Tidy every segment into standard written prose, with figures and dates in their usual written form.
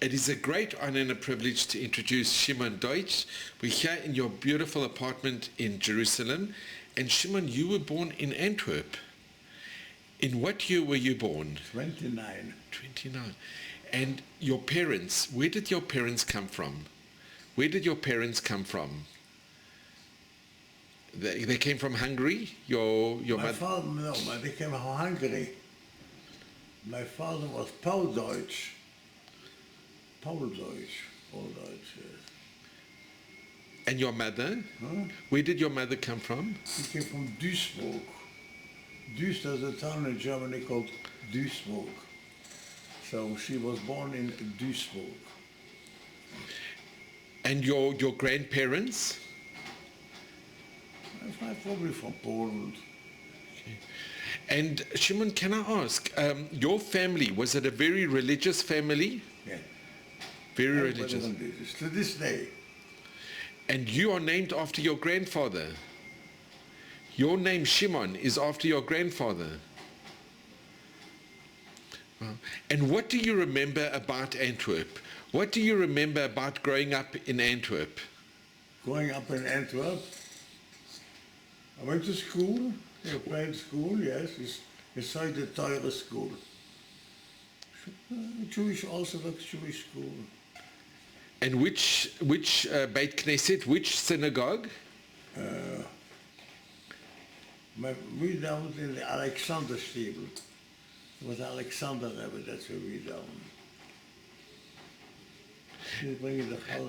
It is a great honor and a privilege to introduce Shimon Deutch. We're here in your beautiful apartment in Jerusalem. And Shimon, you were born in Antwerp. In what year were you born? 29. 29. And your parents, where did your parents come from? Where did your parents come from? They came from Hungary? Your My mother? father, no, they came from Hungary. My father was Paul Deutch. Paul Deutch, yes. And your mother? Huh? Where did your mother come from? He came from Duisburg. There's a town in Germany called Duisburg. So she was born in Duisburg. And your grandparents? Probably from Poland. Okay. And Shimon, can I ask, your family, was it a very religious family? Yeah. Very religious. To this day. And you are named after your grandfather. Your name, Shimon, is after your grandfather. Wow. And what do you remember about Antwerp? What do you remember about growing up in Antwerp? Growing up in Antwerp, I went to school, private school, yes. It's like the Torah school. Jewish, Orthodox Jewish school. And which Beit Knesset, which synagogue? We down in the Alexander Stiebel. It was Alexander Rebbe, that's where we down.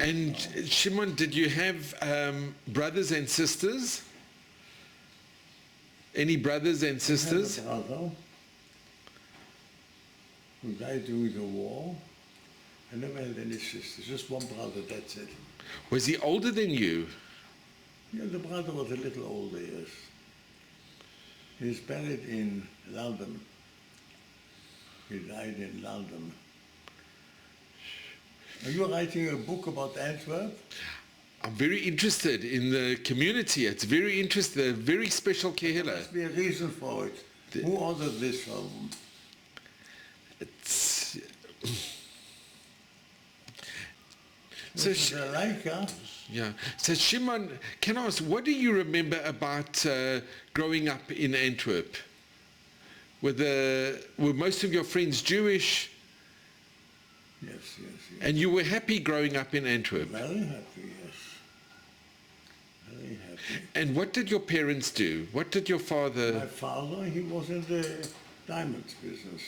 And Shimon, did you have brothers and sisters? Any brothers and sisters? I had a brother who died during the war. I never had any sisters, just one brother, that's it. Was he older than you? Yeah, the brother was a little older, yes. He's buried in London. He died in London. Are you writing a book about Antwerp? I'm very interested in the community. It's very interesting, a very special There kehillah. must be a reason for it. Who ordered this album? It's So Leica, yeah. So Shimon, can I ask, what do you remember about growing up in Antwerp? Were most of your friends Jewish? yes. And you were happy growing up in Antwerp? Very happy, yes. Very happy. And what did your parents do? What did your father? My father, he was in the diamonds business,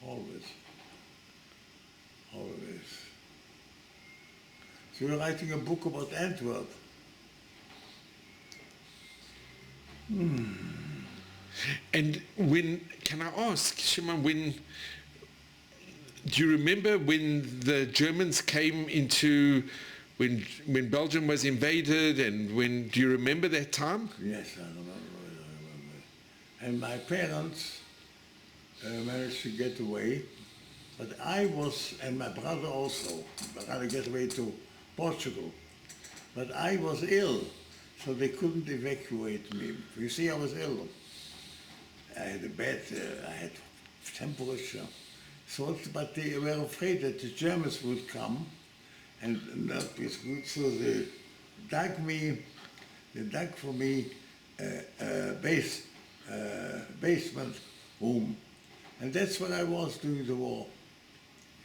always. So you're writing a book about Antwerp. And can I ask, Shimon, do you remember when the Germans came into, when Belgium was invaded, and do you remember that time? Yes, I remember. And my parents managed to get away, but and my brother also, managed to get away to Portugal. But I was ill, so they couldn't evacuate me. You see, I was ill. I had a bad, I had temperature. So, but they were afraid that the Germans would come and not be good. So they dug for me a basement room. And that's what I was during the war.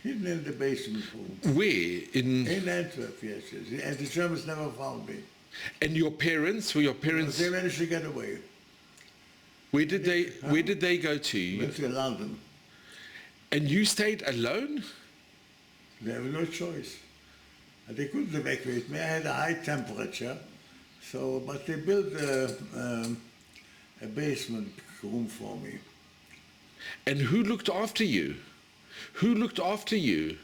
Hidden in the basement room. Where? In Antwerp, yes. And the Germans never found me. And your parents? Were your parents? They managed to get away. Where did they go to? Went to London. And you stayed alone? They have no choice. And they couldn't evacuate me. I had a high temperature, but they built a basement room for me. And who looked after you? Who looked after you?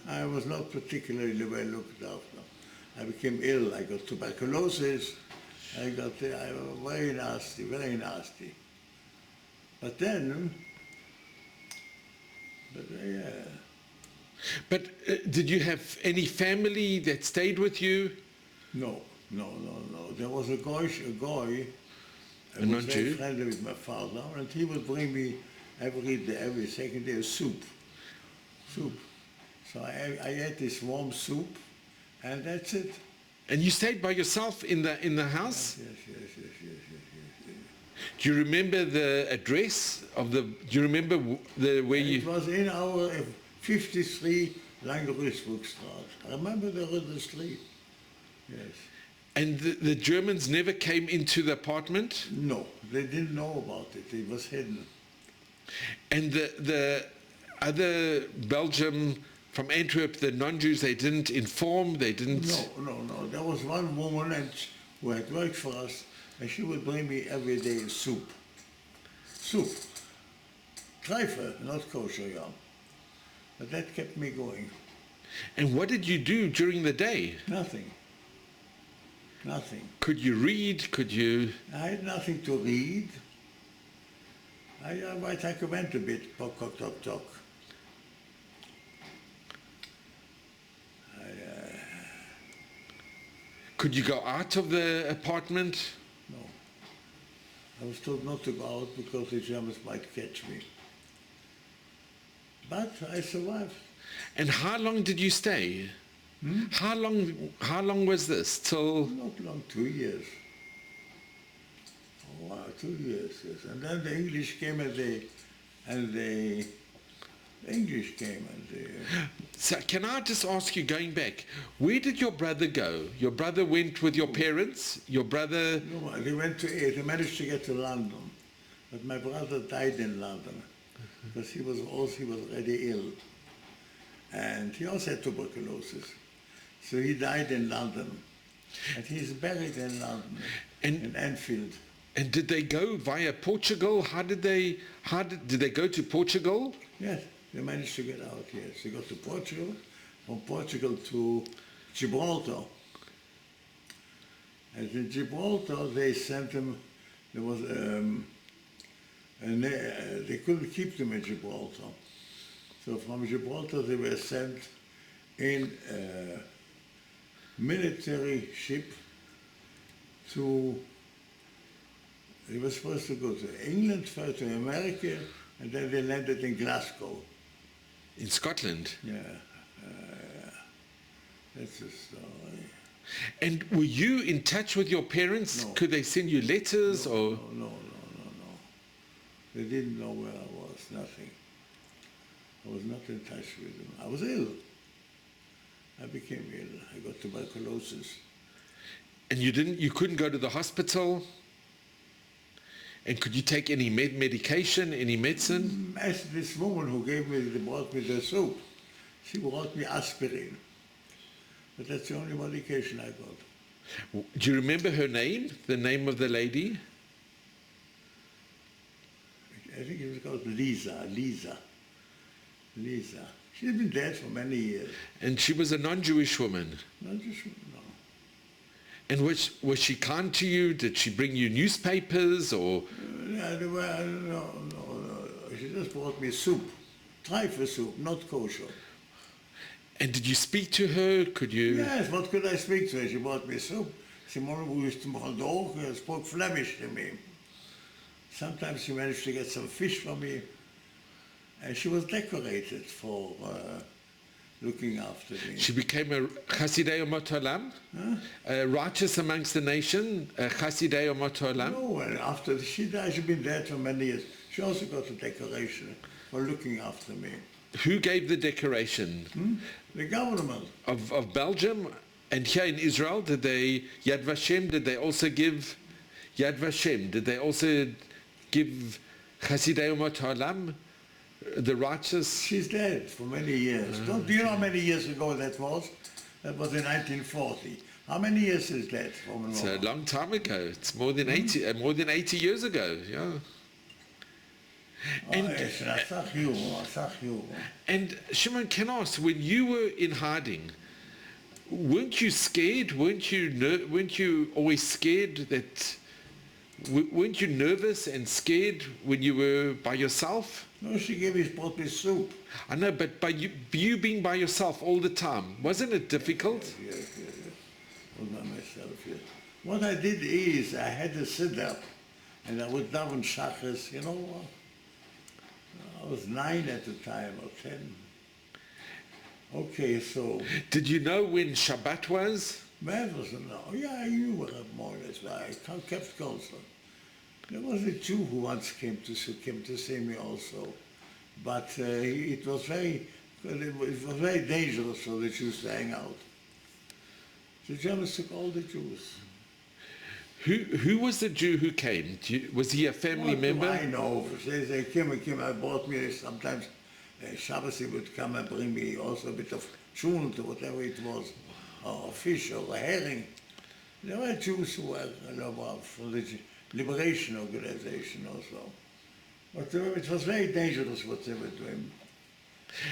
I was not particularly well looked after. I became ill. I got tuberculosis. I was very nasty, very nasty. But then, yeah. But did you have any family that stayed with you? No. There was a guy who was very friendly with my father, and he would bring me every second day soup. So I ate this warm soup, and that's it. And you stayed by yourself in the house? Yes. Do you remember the address of the? Do you remember where It you? was in our 53 Langeruisbroekstraat. I remember the street. Yes. And the Germans never came into the apartment? No, they didn't know about it. It was hidden. And the other Belgium from Antwerp, the non-Jews, they didn't inform, they didn't... No. There was one woman who had worked for us, and she would bring me every day soup. Soup. Treife, not kosher, yeah. But that kept me going. And what did you do during the day? Nothing. Could you read? Could you... I had nothing to read. I went a bit, talk. Could you go out of the apartment? No. I was told not to go out because the Germans might catch me. But I survived. And how long did you stay? How long was this? Till... Not long, 2 years. Oh, wow, 2 years, yes. And then the English came So can I just ask you, going back, where did your brother go? Your brother went with your parents? Your brother... No, they managed to get to London. But my brother died in London because he was already ill. And he also had tuberculosis. So he died in London. And he's buried in London, in Anfield. And did they go via Portugal? Did they go to Portugal? Yes, they managed to get out, yes. They got to Portugal, from Portugal to Gibraltar. And in Gibraltar, they sent them, there was, they couldn't keep them in Gibraltar. So from Gibraltar, they were sent in a military ship they were supposed to go to England, first to America, and then they landed in Glasgow. In Scotland? Yeah. That's the story. And were you in touch with your parents? No. Could they send you letters or? No. They didn't know where I was, nothing. I was not in touch with them. I was ill. I became ill. I got tuberculosis. And you couldn't go to the hospital? And could you take any medication, any medicine? As this woman who brought me the soup, she brought me aspirin. But that's the only medication I got. Do you remember her name, the name of the lady? I think it was called Lisa. She had been dead for many years. And she was a non-Jewish woman? No. And was she kind to you? Did she bring you newspapers or? No. She just brought me soup, treife soup, not kosher. And did you speak to her? Could you? Yes, what could I speak to her? She brought me soup. Simone spoke Flemish to me. Sometimes she managed to get some fish for me. And she was decorated for looking after me. She became a Chassidei Umot Olam, righteous amongst the nation, a Chassidei Umot Olam. No, and after she died, she'd been dead for many years. She also got a decoration for looking after me. Who gave the decoration? The government. Of Belgium? And here in Israel, did they, Yad Vashem, did they also give Yad Vashem? Did they also give Chassidei Umot Olam? The righteous? She's dead for many years. Do you know how many years ago that was? That was in 1940. How many years is that? It's a long time ago. It's more than 80 years ago. Yeah. And Shimon, can I ask, when you were in hiding, weren't you scared? Weren't you always scared that? Weren't you nervous and scared when you were by yourself? No, brought me soup. I know, but by you being by yourself all the time, wasn't it difficult? Yes. I was by myself, yes. What I did is I had to sit up and I would daven shachas, you know. I was 9 at the time, or 10. Okay, so Did you know when Shabbat was? that was yeah, I knew what more or less. I kept closer. There was a Jew who once came to see me also, but it was very dangerous for the Jews to hang out. The Germans took all the Jews. Who was the Jew who came? Was he a family What member? do I know? They came, I bought me sometimes Shabbos he would come and bring me also a bit of chunut or whatever it was, or a fish or a herring. There were Jews who were for the Liberation Organization also. But it was very dangerous what they were doing.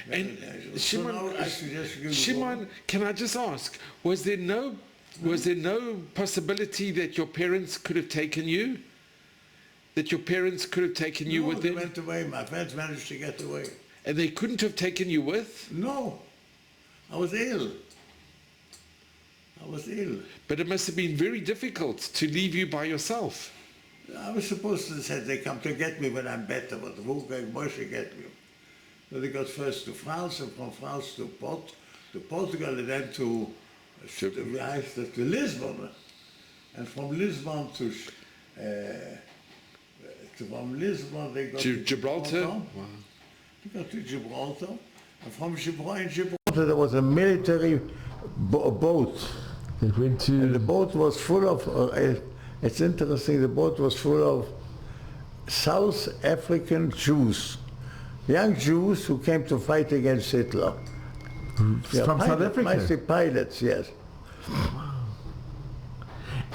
Very dangerous. Shimon, So now I suggest you Shimon, can I just ask, was there no possibility that your parents could have taken you? That your parents could have taken you with they them? went away. My parents managed to get away. And they couldn't have taken you with? No. I was ill. But it must have been very difficult to leave you by yourself. I was supposed to say they come to get me when I'm better, but who can Moshe get me? So they got first to France, and from France to Portugal, and then to Lisbon. And from Lisbon they got to Gibraltar? Wow. They got to Gibraltar. And from Gibraltar there was a military boat. They went to... And the boat was full of, it's interesting, the boat was full of South African Jews, young Jews who came to fight against Hitler. From South Africa? Mostly pilots, yes. Wow.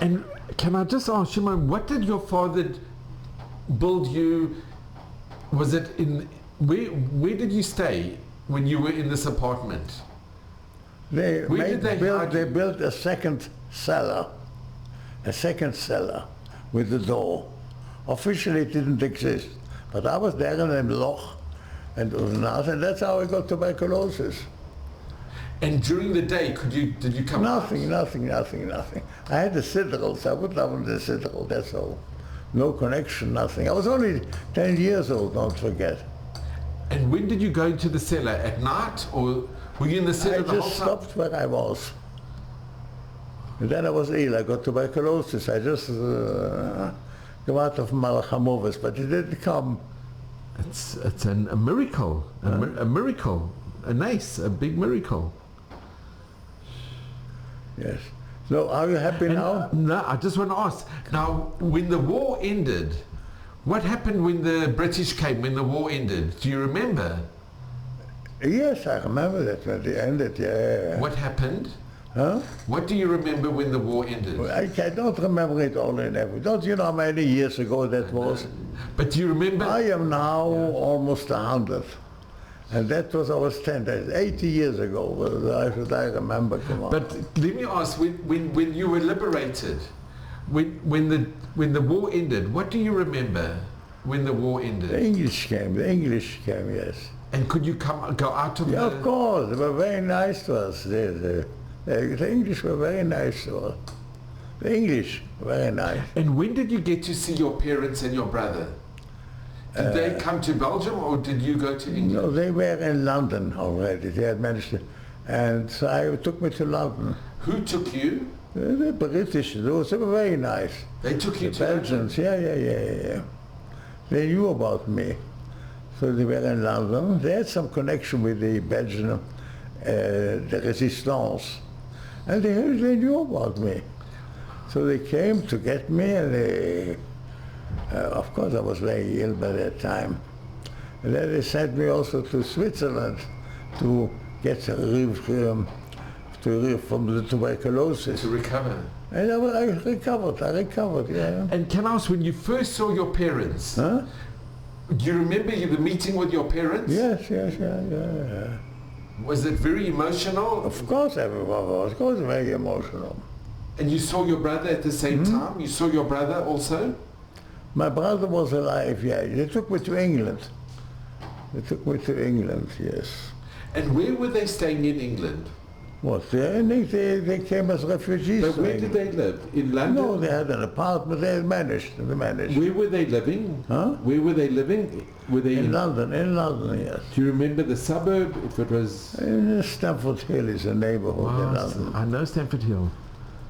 And can I just ask, Shimon, what did your father build you? Was it in, where did you stay when you were in this apartment? They They built a second cellar with the door. Officially it didn't exist, but I was there in a loch and that's how I got tuberculosis. And during the day, did you come Nothing. I had the sidrals, I would love the sidral, that's all. No connection, nothing. I was only 10 years old, don't forget. And when did you go into the cellar? At night, or were you in the cellar the whole time? I just stopped where I was. And then I was ill, I got tuberculosis. I just came out of Malachamovas, but it didn't come. It's a miracle, a miracle, a big miracle. Yes. So are you happy now? No, I just want to ask. Now, when the war ended, what happened when the British came, when the war ended? Do you remember? Yes, I remember that when it ended, yeah. What happened? Huh? What do you remember when the war ended? Well, I don't remember it all and everything. Don't you know how many years ago that was? But do you remember? I am now almost 100. And that was, I was 10, that's 80 years ago. Well, I remember, come on. But let me ask, when you were liberated, when the war ended, what do you remember when the war ended? The English came, yes. And could you go out of Of course, they were very nice to us. The English were very nice to us. The English, very nice. And when did you get to see your parents and your brother? Did they come to Belgium or did you go to England? No, they were in London already. They had managed to, and so I took me to London. Who took you? The British, those were very nice. They took you the to Belgians, yeah. They knew about me. So they were in London. They had some connection with the Belgian, the Resistance. And they knew about me. So they came to get me, and they, of course I was very ill by that time. And then they sent me also to Switzerland to get from the tuberculosis. To recover. And I recovered, yeah. And can I ask, when you first saw your parents, Huh? do you remember the meeting with your parents? Yes, yeah. Was it very emotional? Of course everyone was. Of course very emotional. And you saw your brother at the same time? You saw your brother also? My brother was alive, yeah. They took me to England. Yes. And where were they staying in England? What? They came as refugees. But where to did they live? In London? No, they had an apartment. They managed. Where were they living? Huh? Where were they living? Were they In London, yes. Do you remember the suburb? If it was... Stamford Hill is a neighborhood in London. I know Stamford Hill.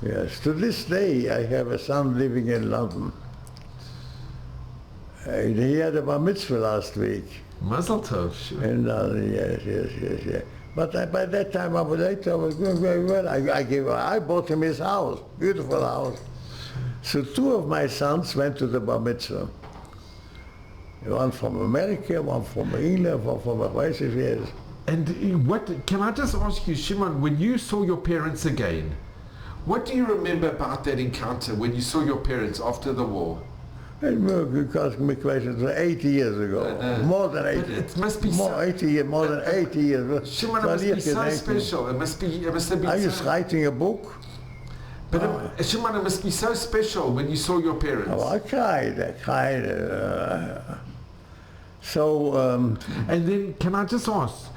Yes. To this day, I have a son living in London. He had a bar mitzvah last week. Mazel tov. In London, yes. But by that time, I was doing very well. I bought him his house, beautiful house. So two of my sons went to the bar mitzvah. One from America, one from England, one from years. And what, can I just ask you, Shimon, when you saw your parents again, what do you remember about that encounter when you saw your parents after the war? You asked me questions 80 years ago. More than 80. It must be more, 80 years, more than 80 years. Shimon, it must be so special. It must have been I so... was writing a book. But Shimon, it must be so special when you saw your parents. Oh, I cried. And then, can I just ask,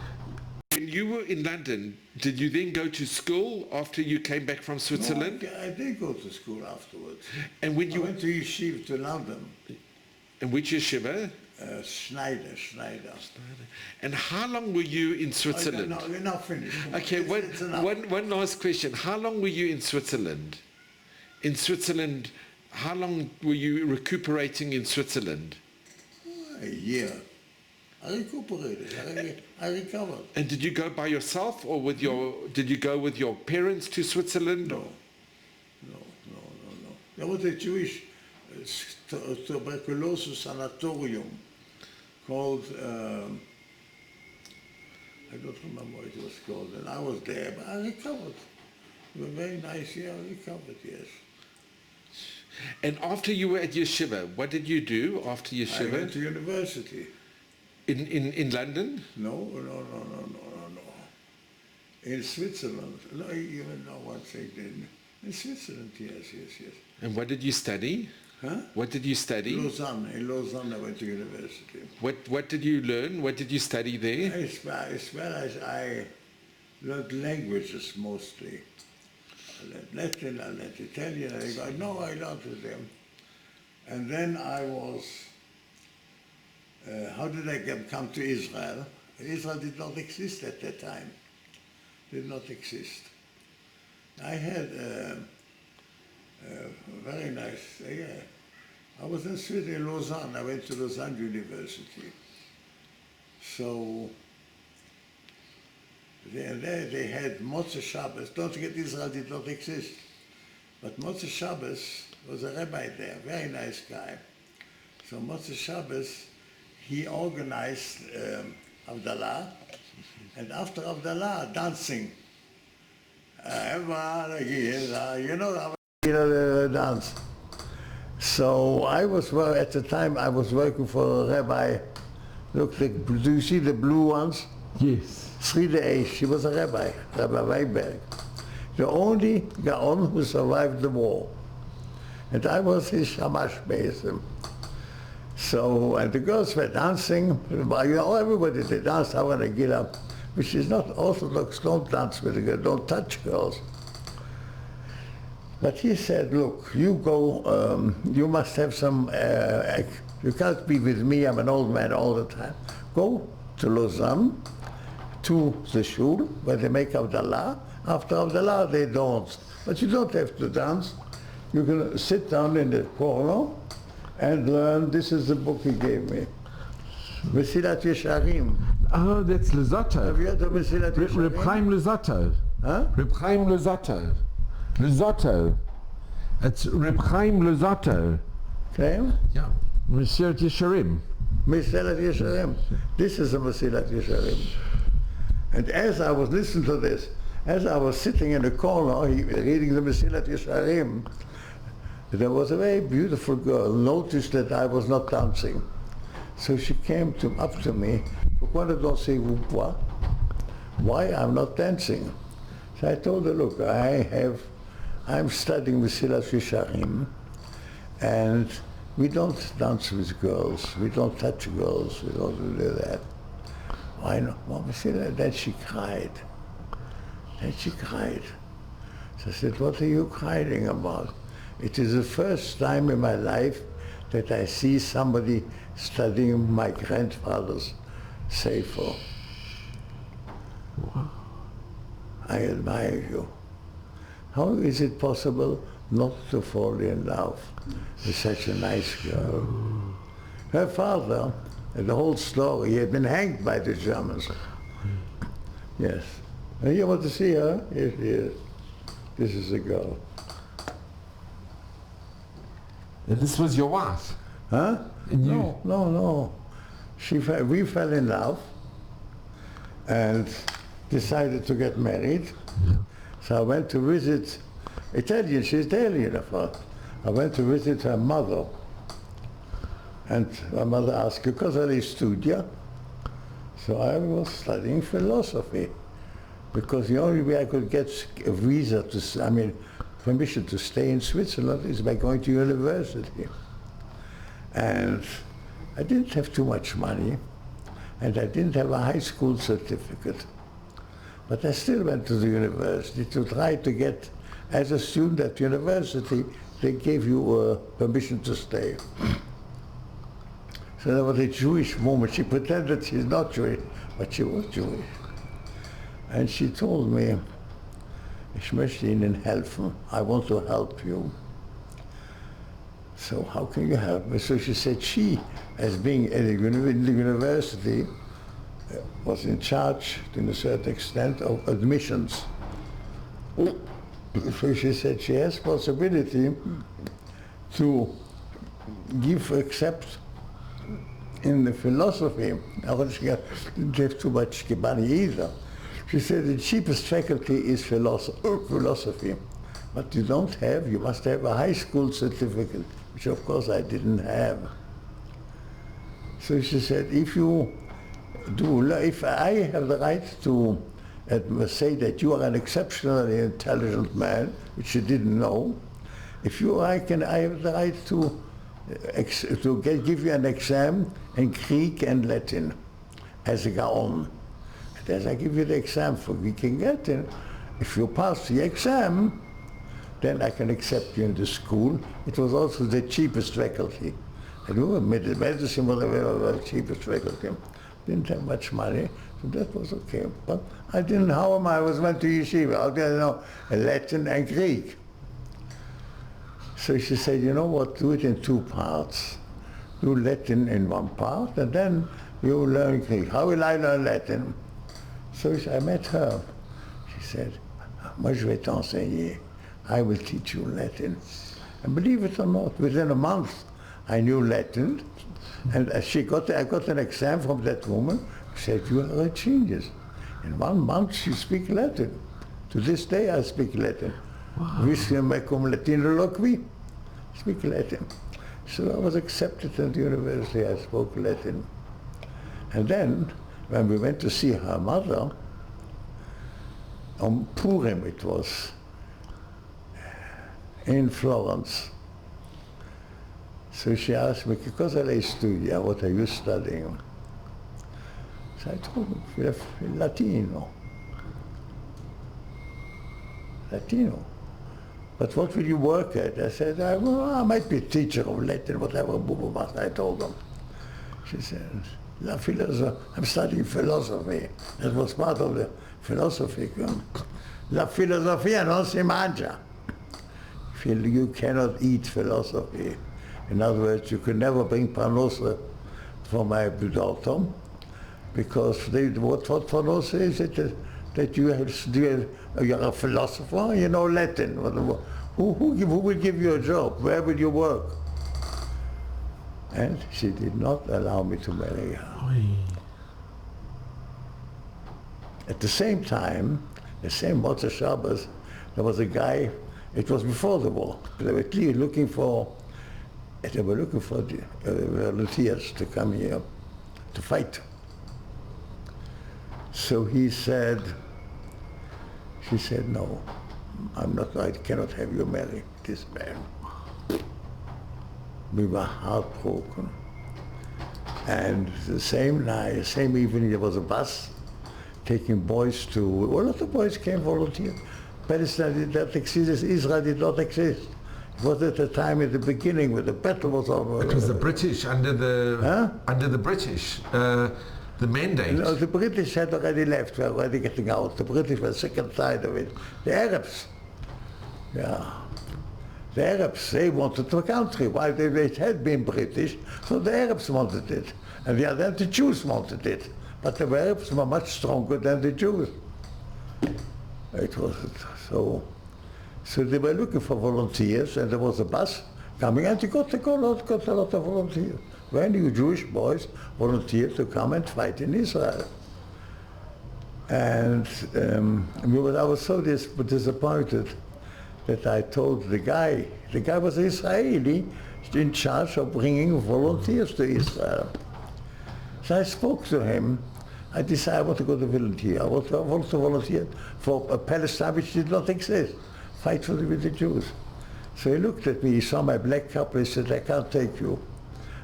when you were in London, did you then go to school after you came back from Switzerland? No, I did go to school afterwards. And when you I went to yeshiva to London. And which yeshiva? Schneider. And how long were you in Switzerland? No, you're not finished. Okay, one last question. How long were you in Switzerland? In Switzerland, how long were you recuperating in Switzerland? A year. I recuperated. I recovered. And did you go by yourself, or did you go with your parents to Switzerland? No. There was a Jewish tuberculosis sanatorium called, I don't remember what it was called, and I was there, but I recovered. It was a very nice year. I recovered, yes. And after you were at yeshiva, what did you do after yeshiva? I went to university. In London? No. In Switzerland. No, even no one said in Switzerland, yes. And what did you study? Huh? What did you study? In Lausanne, I went to university. What did you learn? What did you study there? I learned languages mostly. I learned Latin, I learned Italian, I learned with them. And then I was, how did I come to Israel? Israel did not exist at that time. Did not exist. I had very nice, I was in Sweden, in Lausanne. I went to Lausanne University. So there they had Motze Shabbos. Don't forget, Israel did not exist. But Motze Shabbos was a rabbi there, very nice guy. So Motze Shabbos, he organized Havdalah, and after Havdalah, dancing. The dance. So I was, at the time, I was working for a rabbi. Look, do you see the blue ones? Yes. Srida Eish, she was a rabbi, Rabbi Weinberg. The only Gaon who survived the war. And I was his shamash basin. So, and the girls were dancing. Everybody, they danced, I want to get up, which is not orthodox. Don't dance with a girl, don't touch girls. But he said, look, you go, you must have some, you can't be with me, I'm an old man all the time. Go to Lausanne, to the shul, where they make Havdalah. After Havdalah, they dance. But you don't have to dance. You can sit down in the corner and learn. This is the book he gave me. Mesilat Yesharim. Oh, that's Luzotto. Have you heard of Mesilat Yesharim? Reb Chaim Luzotto. Huh? Reb Chaim Luzotto. Luzotto. It's Reb Chaim Luzotto. Okay? Yeah. Mesilat Yesharim. Mesilat Yesharim. This is a Mesilat Yesharim. And as I was listening to this, as I was sitting in the corner reading the Mesilat Yesharim, there was a very beautiful girl, noticed that I was not dancing. So she came up to me, pourquoi ne dansez-vous pas? Why I'm not dancing? So I told her, look, I'm studying Mesilat Yesharim, and we don't dance with girls, we don't touch girls, we don't do that. Why not? Well, then she cried. And she cried. So I said, what are you crying about? It is the first time in my life that I see somebody studying my grandfather's sefer. I admire you. How is it possible not to fall in love with such a nice girl? Her father, the whole story, he had been hanged by the Germans. Yes. And you want to see her? Yes, yes. This is the girl. And this was your wife? Huh? And you? No, no, no. We fell in love and decided to get married. So I went to visit she's Italian, of course. I went to visit her mother. And my mother asked, "Che cosa lei studia?" So I was studying philosophy, because the only way I could get a visa permission to stay in Switzerland is by going to university. And I didn't have too much money, and I didn't have a high school certificate. But I still went to the university to try to get, as a student at university, they gave you permission to stay. So there was a Jewish woman. She pretended she's not Jewish, but she was Jewish. And she told me, "Ich möchte Ihnen helfen. I want to help you." So how can you help me? So she said she, as being in the university, was in charge, to a certain extent, of admissions. So she said she has possibility to accept in the philosophy. She didn't have too much money either. She said the cheapest faculty is philosophy, but you must have a high school certificate, which of course I didn't have. So she said, if I have the right to say that you are an exceptionally intelligent man, which she didn't know, I have the right to give you an exam in Greek and Latin as a Gaon. And as I give you the exam for Greek and Latin, if you pass the exam, then I can accept you in the school. It was also the cheapest faculty. And we were medicine was the cheapest faculty. Didn't have much money, so that was okay. But I didn't know how I went to yeshiva. How did I know Latin and Greek? So she said, you know what, do it in 2 parts. Do Latin in 1 part, and then you learn Greek. How will I learn Latin? So I met her. She said, moi je vais t'enseigner. I will teach you Latin. And believe it or not, within a month I knew Latin. And I got an exam from that woman. She said, you are a genius. In 1 month you speak Latin. To this day I speak Latin. Viscum cum Latino loqui, speak Latin. So I was accepted at the university, I spoke Latin. And then, when we went to see her mother, on Purim it was, in Florence. So she asked me, "Che cosa lei studia? What are you studying?" So I told her, Latino. Latino. But what will you work at? I said, I might be a teacher of Latin, whatever, I told them. She said, I'm studying philosophy. That was part of the philosophy. La filosofia non si mangia. You cannot eat philosophy. In other words, you could never bring panosa for my daughter, because what panosa is that you're a philosopher, you know Latin. Who will give you a job? Where will you work? And she did not allow me to marry her. At the same time, the same Motzei Shabbos, there was a guy, it was before the war, they were clearly looking for volunteers to come here to fight. So she said, no, I cannot have you marry this man. We were heartbroken. And the same night, same evening, there was a bus taking boys to, a lot of boys came volunteer. Palestine did not exist, Israel did not exist. It was at the time in the beginning when the battle was over. It was the British under the British, the mandate. No, the British had already left, were already getting out. The British were sick and tired of it. The Arabs, yeah. The Arabs, they wanted the country. While they had been British, so the Arabs wanted it. And then the Jews wanted it. But the Arabs were much stronger than the Jews. It was so they were looking for volunteers, and there was a bus coming, and they got a lot of volunteers. When you Jewish boys volunteered to come and fight in Israel. And I was so disappointed that I told the guy was Israeli, in charge of bringing volunteers to Israel. So I spoke to him. I decided I want to go to volunteer. I want to volunteer for a Palestine which did not exist. Fight with the Jews. So he looked at me, he saw my black couple, he said, I can't take you.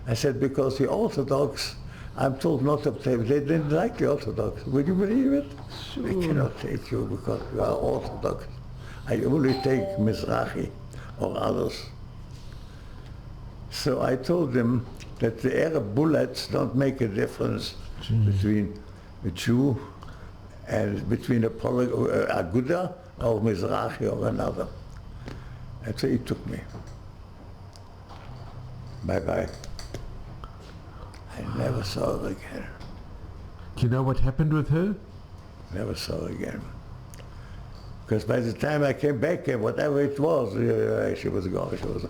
I said, because the Orthodox, I'm told not to take, they didn't like the Orthodox. Would you believe it? Sure. I cannot take you because you are Orthodox. I only take Mizrahi or others. So I told them that the Arab bullets don't make a difference between a Jew and between a Aguda or Mizrahi or another. And so he took me. Bye-bye. I never saw her again. Do you know what happened with her? Never saw her again. Because by the time I came back, whatever it was, she was gone. She was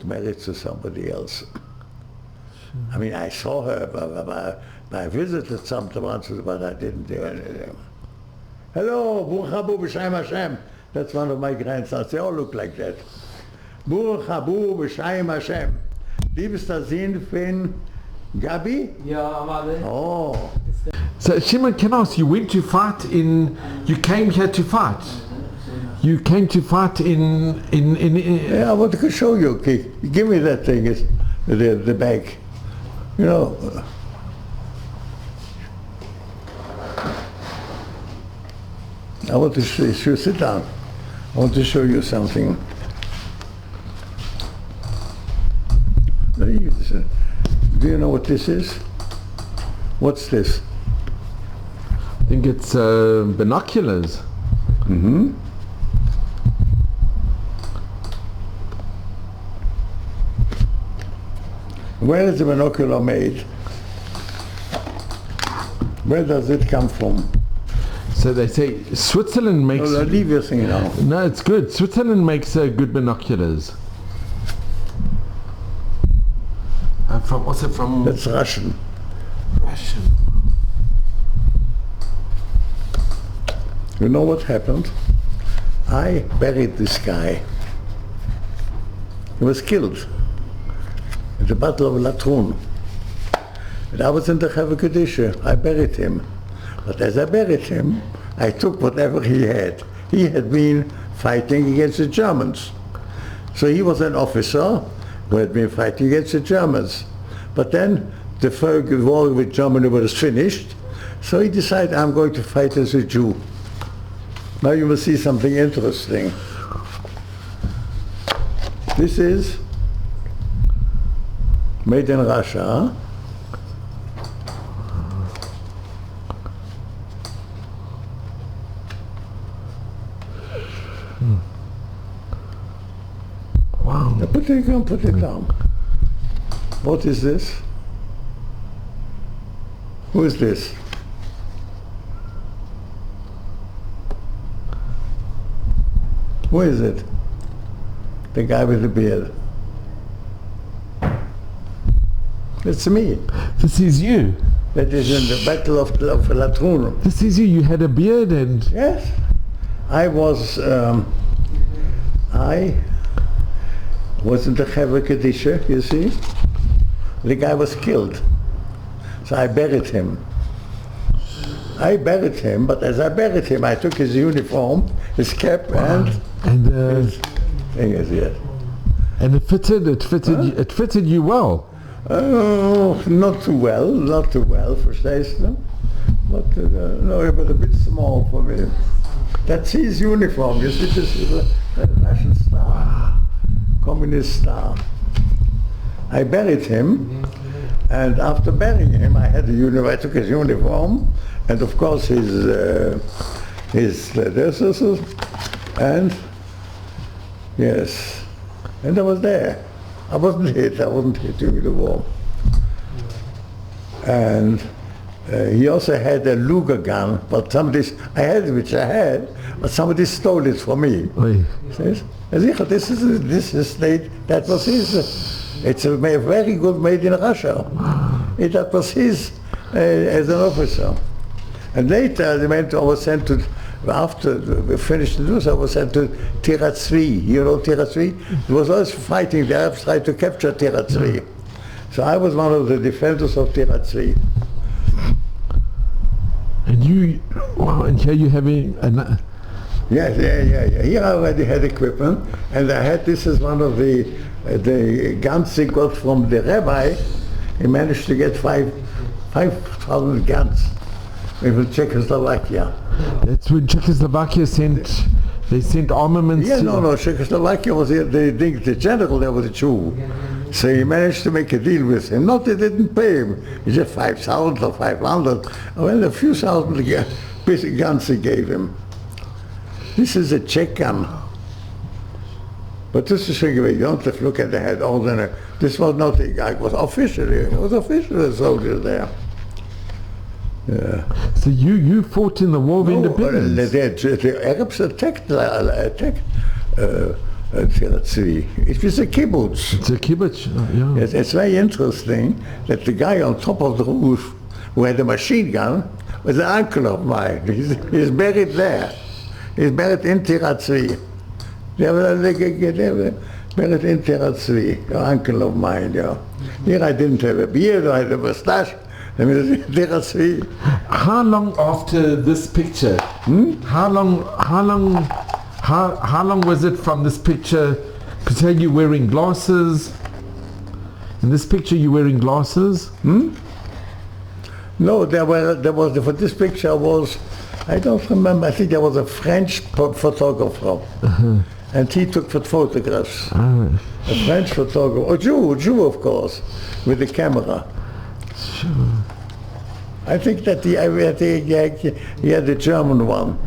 married to somebody else. I mean, I saw her, but I visited sometimes, but I didn't do anything. Hello, Baruch Habu B'Shem Hashem. That's one of my grandsons. They all look like that. Baruch Habu B'Shem Hashem. Liebes das Sinn von Gabi? Ja, aber Oh. So Shimon, can I ask, you went to fight you came here to fight? You came to fight in Yeah, I want to show you, okay? Give me that thing, it's the bag. You know. I want to sit down. I want to show you something. Do you know what this is? What's this? I think it's binoculars. Mm-hmm. Where is the binocular made? Where does it come from? So they say Switzerland makes... Oh, leave your thing now. No, it's good. Switzerland makes good binoculars. What's it from? That's Russian. Russian. You know what happened? I buried this guy. He was killed at the Battle of Latrun. And I was in the Chevre Kedisha. I buried him. But as I buried him, I took whatever he had. He had been fighting against the Germans. So he was an officer who had been fighting against the Germans. But then the war with Germany was finished, so he decided, I'm going to fight as a Jew. Now you will see something interesting. This is made in Russia. Wow. Now put it down. What is this? Who is this? Who is it? The guy with the beard. It's me. This is you. That is in the Battle of Latrun. This is you. You had a beard and... Yes. I was in the Chevre Kedisha, you see? The guy was killed. So I buried him. But as I buried him, I took his uniform, his cap, and his thing is here. And it fitted you well. Oh, not too well, verstehst du? But no, it was a bit small for me. That's his uniform. You see, this is a Russian star, communist star. I buried him, and after burying him, I I took his uniform, and of course his dresses, and yes, and I was there. I wasn't hit during the war. And he also had a Luger gun, but I had it, which I had, but somebody stole it from me. Says, this is state, that was his. It's a very good made in Russia. That was his as an officer. And later I was sent to, after we finished the news, I was sent to Tiratzvi. You know Tiratzvi? It was always fighting, the Arabs tried to capture Tiratzvi. So I was one of the defenders of Tiratzvi. And and here you have Yes, yeah. Here I already had equipment, and this is one of the guns he got from the rabbi. He managed to get 5,000 guns from Czechoslovakia. That's when Czechoslovakia sent armaments. Yeah, no, Czechoslovakia was the general there was a Jew. So he managed to make a deal with him. Not they didn't pay him. He said 5,000 or 500. Well, a few thousand guns he gave him. This is a Czech gun. But this is you don't have to look at the head. This was not a guy. It was officially. It was officially a soldier there. Yeah. So you fought in the War of Independence? The Arabs attacked Tiratzvi. It was a kibbutz. It's a kibbutz, yeah. Yes, it's very interesting that the guy on top of the roof who had a machine gun was an uncle of mine. He's buried there. He's buried in Tiratzvi. They were buried in Tiratzvi, an uncle of mine, yeah. Here I didn't have a beard, I had a mustache. Tiratzvi. How long after this picture? How long was it from this picture? Because here you're wearing glasses. In this picture you're wearing glasses. No, for this picture was, I don't remember, I think there was a French photographer. And he took the photographs. A French photographer, a Jew of course, with the camera. Sure. I think that he had a German one,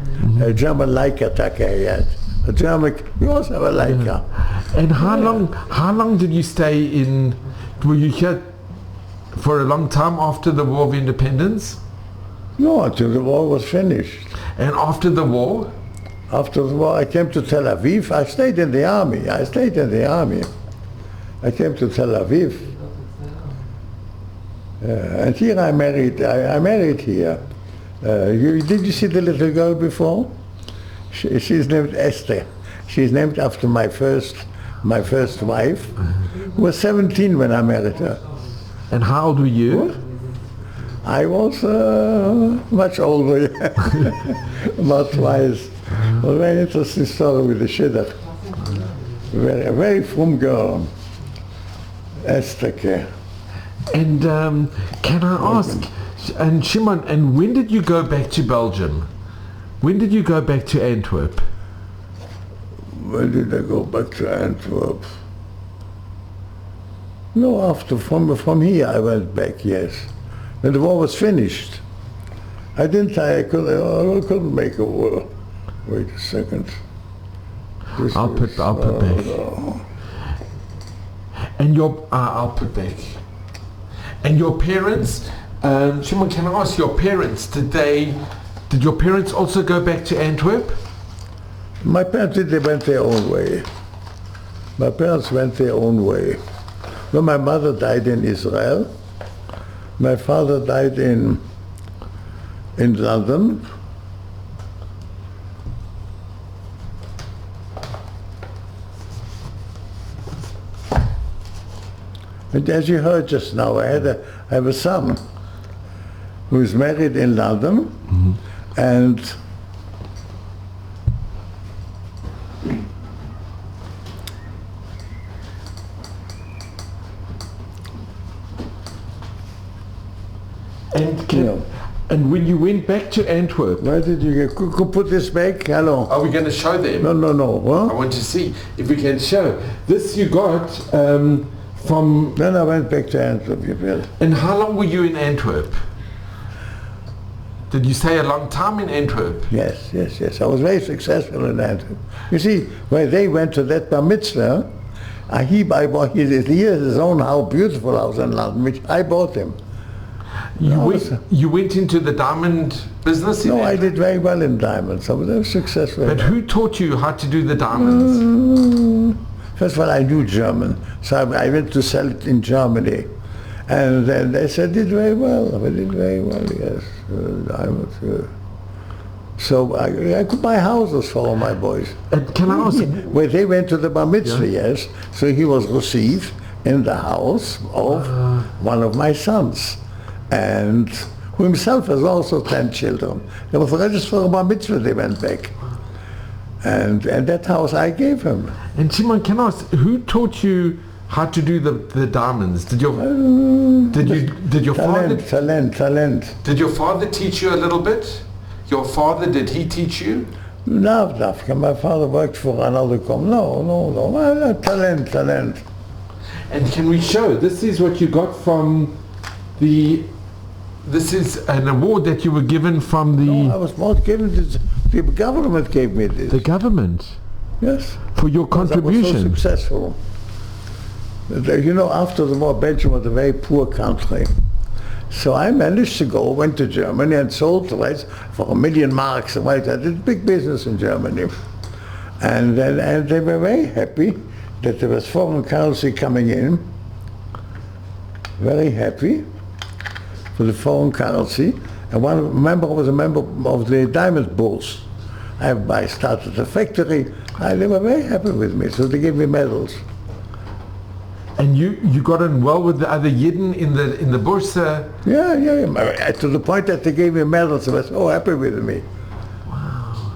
a German Leica attacker he had. A German, we also have a Leica. Yeah. And how long did you stay in, were you here for a long time after the War of Independence? No, until the war was finished. And after the war? After the war, I came to Tel Aviv. I stayed in the army. I came to Tel Aviv. And here I married. I married here. Did you see the little girl before? She's named Esther. She's named after my first wife, who was 17 when I married her. And how old were you? I was much older, about twice. A very interesting story with the shidduch. A very frum girl, Esther. And can I ask, and Shimon, and when did you go back to Belgium? When did you go back to Antwerp? When did I go back to Antwerp? No, from here I went back, yes. When the war was finished. I couldn't make a war. Wait a second. I'll put back. And I'll put back. And your parents, Shimon, can I ask your parents, did your parents also go back to Antwerp? My parents, they went their own way. My parents went their own way. No, my mother died in Israel. My father died in London. And as you heard just now, I have a son who is married in London, and And when you went back to Antwerp, Where did you get? Could put this back? Hello. are we going to show them? No. I Huh? want to see if we can show. This you got from... Then I went back to Antwerp. You feel? And how long were you in Antwerp? Did you stay a long time in Antwerp? Yes. I was very successful in Antwerp. You see, when they went to that bar mitzvah, he has his own house, beautiful house in London, which I bought him. You went into the diamond business? No, I did very well in diamonds. I was very successful. But who taught you how to do the diamonds? First of all, I knew German, so I went to sell it in Germany. And then they said, did very well. I did very well, yes. Diamonds. So I could buy houses for all my boys. And can I ask? Well, they went to the bar mitzvah, yes. So he was received in the house of one of my sons, and who himself has also 10 children. They was registered for a bar mitzvah. They went back, and that house I gave him. And Shimon, can I ask, who taught you how to do the diamonds? Did your father? Talent. Did your father teach you a little bit? Your father, did he teach you? No, my father worked for another company. No. Talent. And can we show? This is what you got from the... This is an award that you were given from the... No, I was not given this. The government gave me this. The government? Yes. For your contribution? I was so successful. You know, after the war, Belgium was a very poor country. So I managed to went to Germany and sold the rights for 1 million marks. I did big business in Germany. And they were very happy that there was foreign currency coming in. Very happy for the foreign currency. And one member was a member of the diamond bulls. I started a factory. They were very happy with me, so they gave me medals. And you got on well with the other Yidden in the Bursa? Yeah. To the point that they gave me medals. They were so happy with me. Wow.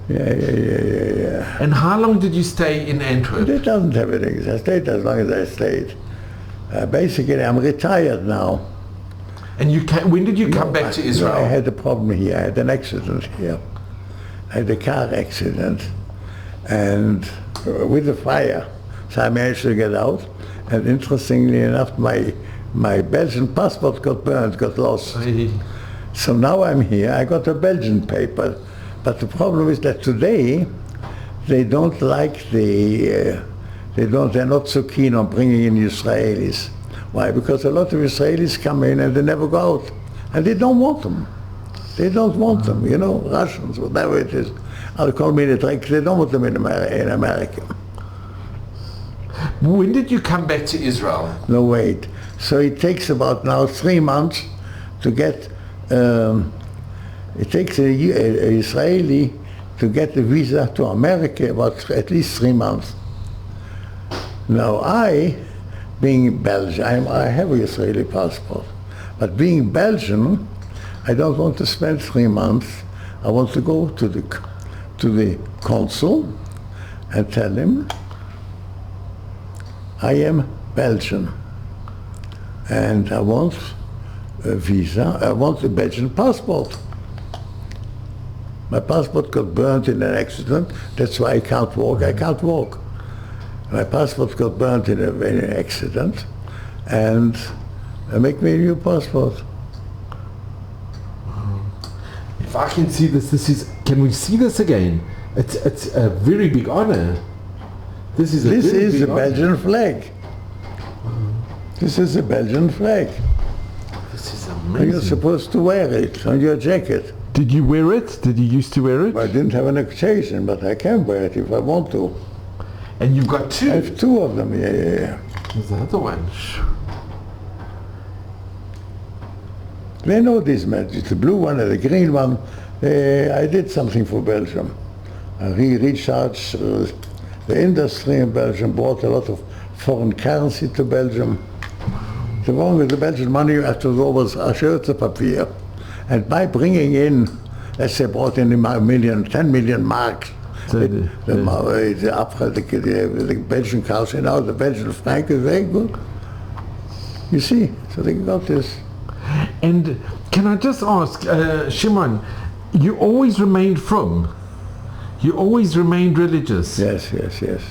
Yeah. And how long did you stay in Antwerp? It doesn't have anything. I stayed as long as I stayed. Basically, I'm retired now. And when did you come back to Israel? I had a problem here. I had an accident here. I had a car accident, and with a fire. So I managed to get out, and interestingly enough, my Belgian passport got burned, got lost. Hey. So now I'm here. I got a Belgian paper, but the problem is that today they don't like they're not so keen on bringing in Israelis. Why? Because a lot of Israelis come in and they never go out, and they don't want them. They don't want them, you know, Russians, whatever it is. I'll call me the trick. They don't want them in America. When did you come back to Israel? No, wait. So it takes about now 3 months to get, it takes a Israeli to get a visa to America, about at least 3 months. Now being Belgian, I have an Israeli passport, but being Belgian, I don't want to spend 3 months. I want to go to the consul and tell him, I am Belgian, and I want a visa, I want a Belgian passport. My passport got burnt in an accident, that's why I can't walk. My passport got burnt in an accident, and make me a new passport. If I can see this can we see this again? It's a very big honor. This is a Belgian flag. This is a Belgian flag. This is amazing. You're supposed to wear it on your jacket. Did you wear it? Did you used to wear it? I didn't have an occasion, but I can wear it if I want to. And you've got two? I have 2 of them, yeah. There's the other one. They know these matches, the blue one and the green one. I did something for Belgium. I recharged the industry in Belgium, brought a lot of foreign currency to Belgium. The wrong with the Belgian money after all was Papier. And by bringing in, let's say, brought in 10 million marks, So the Belgian currency, now the Belgian franc is very good. You see, so they got this. And can I just ask, Shimon, you always remained frum? You always remained religious? Yes, yes, yes.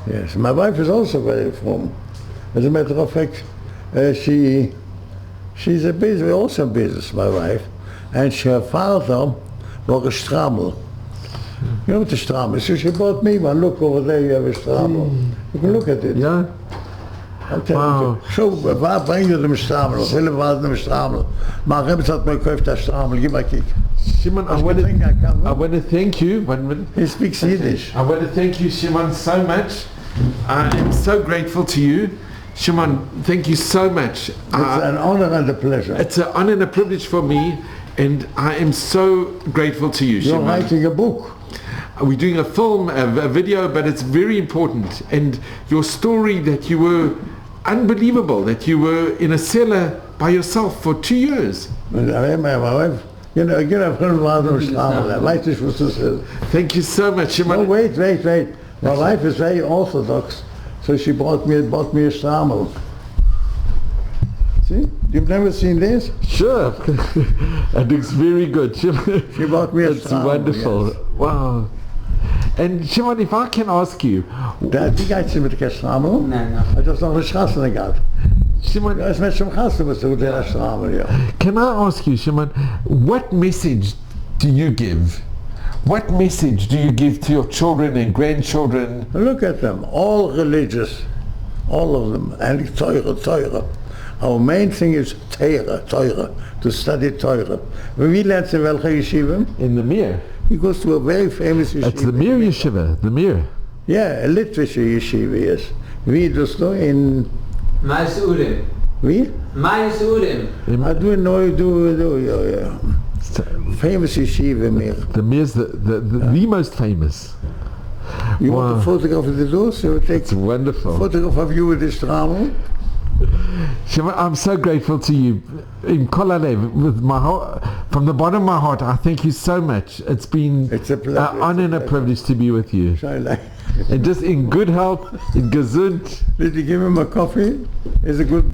Yes, my wife is also very from. As a matter of fact, she's also a business, my wife, and her father was a strammel. You know what a strammel is? So she bought me one. Look over there, you have a strammel. You can look at it. Yeah? I'll tell Wow. you. So, waar breng je de strammel? Hele waren de strammel. Maar Rebbe had me gekauft dat strammel. Give me a kick. Shimon, I want to thank you. 1 minute. He speaks Yiddish. I want to thank you, Shimon, so much. I am so grateful to you. Shimon, thank you so much. It's an honor and a pleasure. It's an honor and a privilege for me, and I am so grateful to you, You're Shimon. writing a book. We're doing a film, a video, but it's very important. And your story that you were unbelievable, that you were in a cellar by yourself for 2 years. My wife, you know, friend was no strammel. I weiß nicht, was das ist. Thank you so much, Shimon. Oh, wait. My wife is very orthodox, so she bought me a strammel. See? You've never seen this? Sure. It looks very good. Shimon. She bought me a It's strammel. wonderful. Yes. Wow. And Shimon, if I can ask you, Die gaat ze met de strammel? Nee, no. Het was nog een schassen gehad. Shimon, Ja, is met zo'n gasten was het de strammel, ja. can I ask you, Shimon, what message do you give? What message do you give to your children and grandchildren? Look at them, all religious, all of them, and Torah. Our main thing is Torah, to study Torah. When we learn in welke yeshiva, In the Mir. he goes to a very famous yeshiva. It's the Mir Yeshiva, the Mir. Yeah, a literature yeshiva, yes. We just know in, Mais Urim. we? Mais Urim. I do know, yeah. Famous yeshiva, Mir. The Mir's the most famous. You Wow. want a photograph of the door? So we take It's wonderful. photograph of you with the strammel. Shimon, I'm so grateful to you. In Kol Halev, with my heart, from the bottom of my heart, I thank you so much. It's been It's a pleasure. an honor and a privilege to be with you. So I like. And just in good health, in gesund. Did you give him a coffee? Is it good?